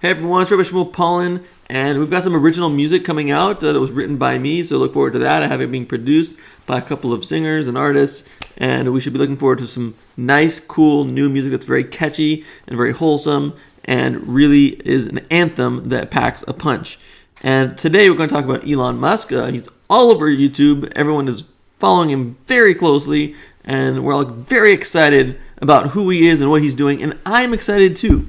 Hey everyone, it's Rabbi Shmuel Pollen, and we've got some original music coming out that was written by me, so look forward to that. I have it being produced by a couple of singers and artists, and we should be looking forward to some nice, cool, new music that's very catchy and very wholesome, and really is an anthem that packs a punch. And today we're going to talk about Elon Musk. He's all over YouTube. Everyone is following him very closely, and we're all very excited about who he is and what he's doing, and I'm excited too.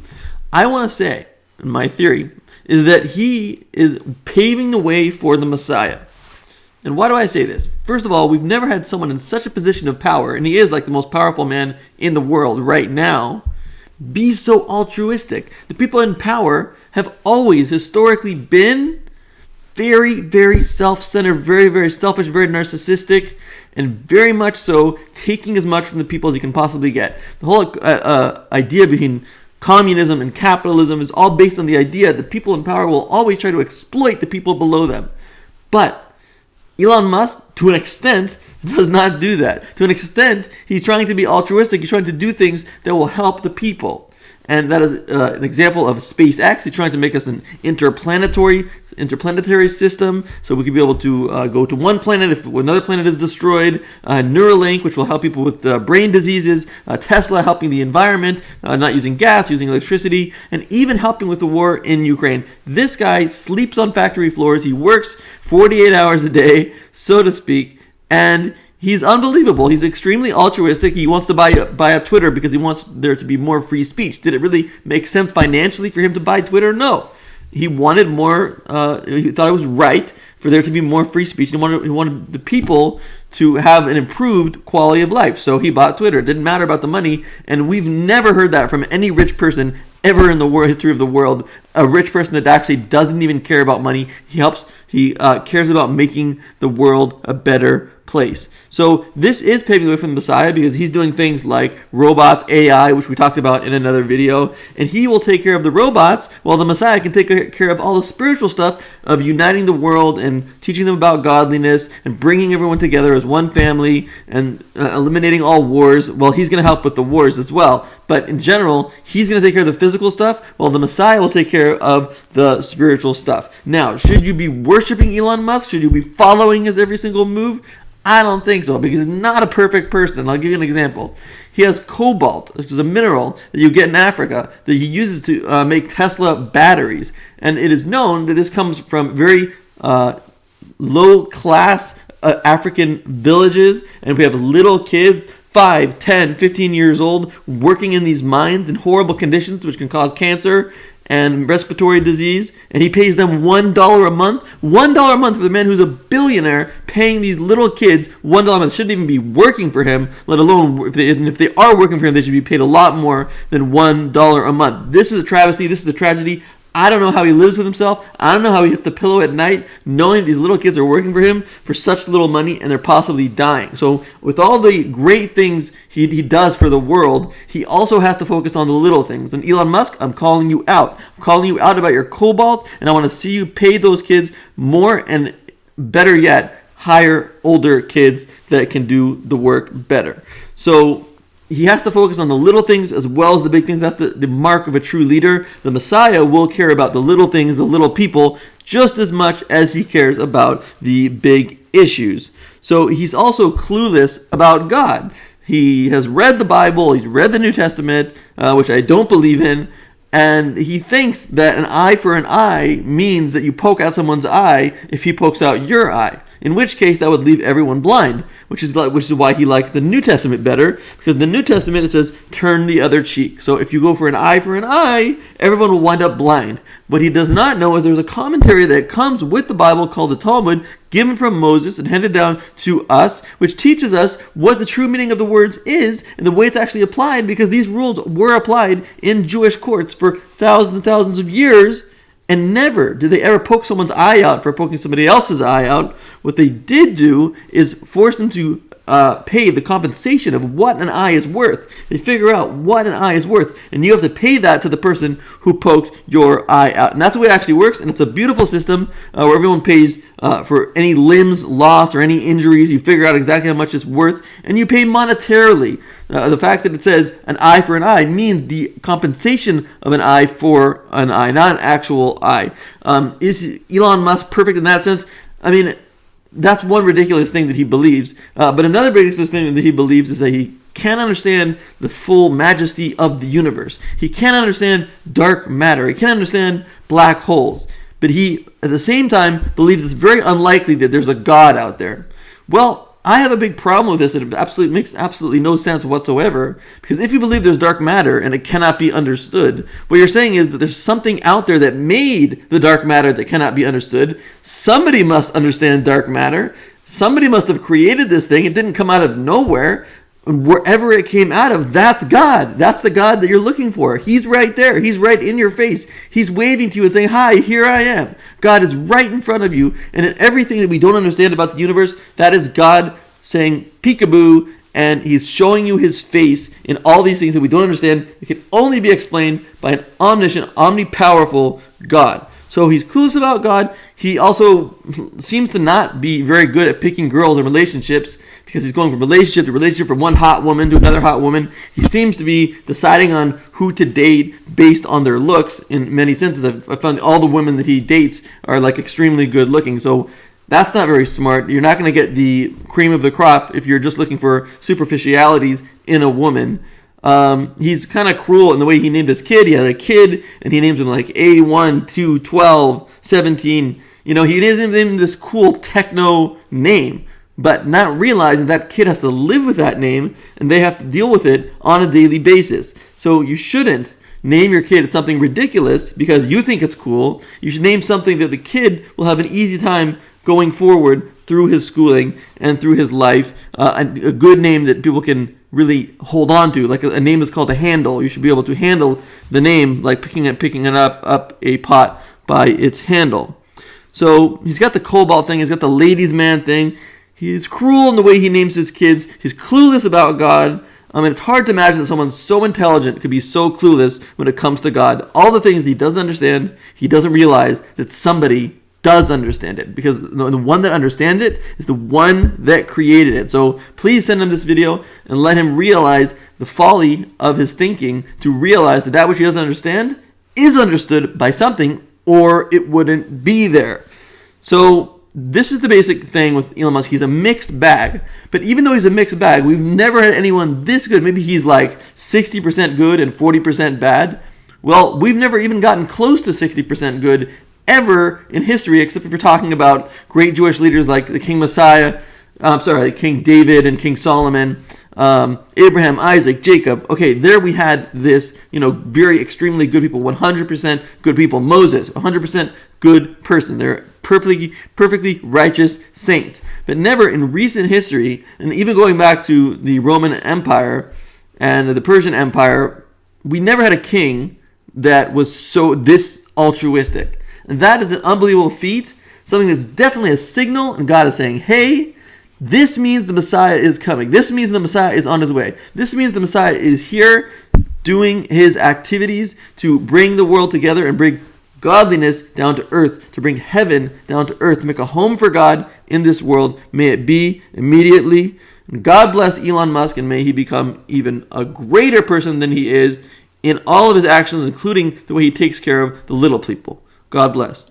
I want to say, my theory is that he is paving the way for the Messiah. And why do I say this? First of all, we've never had someone in such a position of power, and he is like the most powerful man in the world right now, be so altruistic. The people in power have always historically been very, very self-centered, very, very selfish, very narcissistic, and very much so taking as much from the people as you can possibly get. The whole idea behind communism and capitalism is all based on the idea that people in power will always try to exploit the people below them. But Elon Musk, to an extent, does not do that. To an extent, he's trying to be altruistic. He's trying to do things that will help the people. And that is an example of SpaceX. He's trying to make us an interplanetary system, so we can be able to go to one planet if another planet is destroyed. Neuralink, which will help people with brain diseases. Tesla, helping the environment, not using gas, using electricity, and even helping with the war in Ukraine. This guy sleeps on factory floors. He works 48 hours a day, so to speak, and he's unbelievable. He's extremely altruistic. He wants to buy up Twitter because he wants there to be more free speech. Did it really make sense financially for him to buy Twitter? No. He wanted more. He thought it was right for there to be more free speech. He wanted the people to have an improved quality of life. So he bought Twitter. It didn't matter about the money. And we've never heard that from any rich person ever in the history of the world. A rich person that actually doesn't even care about money. He cares about making the world a better place. So this is paving the way for the Messiah because he's doing things like robots, AI, which we talked about in another video, and he will take care of the robots while the Messiah can take care of all the spiritual stuff of uniting the world and teaching them about godliness and bringing everyone together as one family and eliminating all wars. Well, he's going to help with the wars as well, but in general, he's going to take care of the physical stuff while the Messiah will take care of the spiritual stuff. Now, should you be worshiping Elon Musk? Should you be following his every single move? I don't think so, because he's not a perfect person. I'll give you an example. He has cobalt, which is a mineral that you get in Africa that he uses to make Tesla batteries. And it is known that this comes from very low-class African villages, and we have little kids, 5, 10, 15 years old, working in these mines in horrible conditions, which can cause cancer and respiratory disease, and he pays them $1 a month. $1 a month for the man who's a billionaire paying these little kids $1 a month. Shouldn't even be working for him, let alone if they are working for him, they should be paid a lot more than $1 a month. This is a travesty. This is a tragedy. I don't know how he lives with himself. I don't know how he hits the pillow at night knowing these little kids are working for him for such little money and they're possibly dying. So with all the great things he does for the world, he also has to focus on the little things. And Elon Musk, I'm calling you out. I'm calling you out about your cobalt, and I want to see you pay those kids more, and better yet, hire older kids that can do the work better. So he has to focus on the little things as well as the big things. That's the mark of a true leader. The Messiah will care about the little things, the little people, just as much as he cares about the big issues. So he's also clueless about God. He has read the Bible, he's read the New Testament, which I don't believe in, and he thinks that an eye for an eye means that you poke out someone's eye if he pokes out your eye. In which case, that would leave everyone blind, which is why he likes the New Testament better, because in the New Testament it says, turn the other cheek. So if you go for an eye, everyone will wind up blind. What he does not know is there's a commentary that comes with the Bible called the Talmud, given from Moses and handed down to us, which teaches us what the true meaning of the words is and the way it's actually applied, because these rules were applied in Jewish courts for thousands and thousands of years. And never did they ever poke someone's eye out for poking somebody else's eye out. What they did do is force them to pay the compensation of what an eye is worth. They figure out what an eye is worth, and you have to pay that to the person who poked your eye out. And that's the way it actually works, and it's a beautiful system where everyone pays for any limbs lost or any injuries. You figure out exactly how much it's worth, and you pay monetarily. The fact that it says an eye for an eye means the compensation of an eye for an eye, not an actual eye. Is Elon Musk perfect in that sense? I mean, that's one ridiculous thing that he believes. But another ridiculous thing that he believes is that he can't understand the full majesty of the universe. He can't understand dark matter. He can't understand black holes. But he, at the same time, believes it's very unlikely that there's a God out there. Well, I have a big problem with this. It makes absolutely no sense whatsoever. Because if you believe there's dark matter and it cannot be understood, what you're saying is that there's something out there that made the dark matter that cannot be understood. Somebody must understand dark matter. Somebody must have created this thing. It didn't come out of nowhere. And wherever it came out of, that's God. That's the God that you're looking for. He's right there. He's right in your face. He's waving to you and saying, hi, here I am. God is right in front of you. And in everything that we don't understand about the universe, that is God saying peekaboo, and he's showing you his face in all these things that we don't understand. It can only be explained by an omniscient, omnipowerful God. So he's clueless about God. He also seems to not be very good at picking girls in relationships, because he's going from relationship to relationship, from one hot woman to another hot woman. He seems to be deciding on who to date based on their looks in many senses. I've found all the women that he dates are like extremely good looking. So that's not very smart. You're not going to get the cream of the crop if you're just looking for superficialities in a woman. He's kind of cruel in the way he named his kid. He had a kid, and he names him like A1, 2, 12, 17. You know, he names him this cool techno name, but not realizing that kid has to live with that name, and they have to deal with it on a daily basis. So you shouldn't name your kid something ridiculous because you think it's cool. You should name something that the kid will have an easy time going forward through his schooling and through his life. A good name that people can really hold on to, like a name is called a handle. You should be able to handle the name, like picking it up a pot by its handle. So he's got the cobalt thing. He's got the ladies' man thing. He's cruel in the way he names his kids. He's clueless about God. I mean, it's hard to imagine that someone so intelligent could be so clueless when it comes to God. All the things he doesn't understand, he doesn't realize that somebody does understand it, because the one that understands it is the one that created it. So please send him this video and let him realize the folly of his thinking, to realize that which he doesn't understand is understood by something, or it wouldn't be there. So this is the basic thing with Elon Musk. He's a mixed bag. But even though he's a mixed bag, we've never had anyone this good. Maybe he's like 60% good and 40% bad. Well, we've never even gotten close to 60% good ever in history, except if you're talking about great Jewish leaders like the King King David and King Solomon, Abraham, Isaac, Jacob. Okay, there we had this, very extremely good people, 100% good people. Moses, 100% good person. They're perfectly righteous saints. But never in recent history, and even going back to the Roman Empire and the Persian Empire, we never had a king that was this altruistic. And that is an unbelievable feat, something that's definitely a signal, and God is saying, hey, this means the Messiah is coming. This means the Messiah is on his way. This means the Messiah is here doing his activities to bring the world together and bring godliness down to earth, to bring heaven down to earth, to make a home for God in this world. May it be immediately. And God bless Elon Musk, and may he become even a greater person than he is in all of his actions, including the way he takes care of the little people. God bless.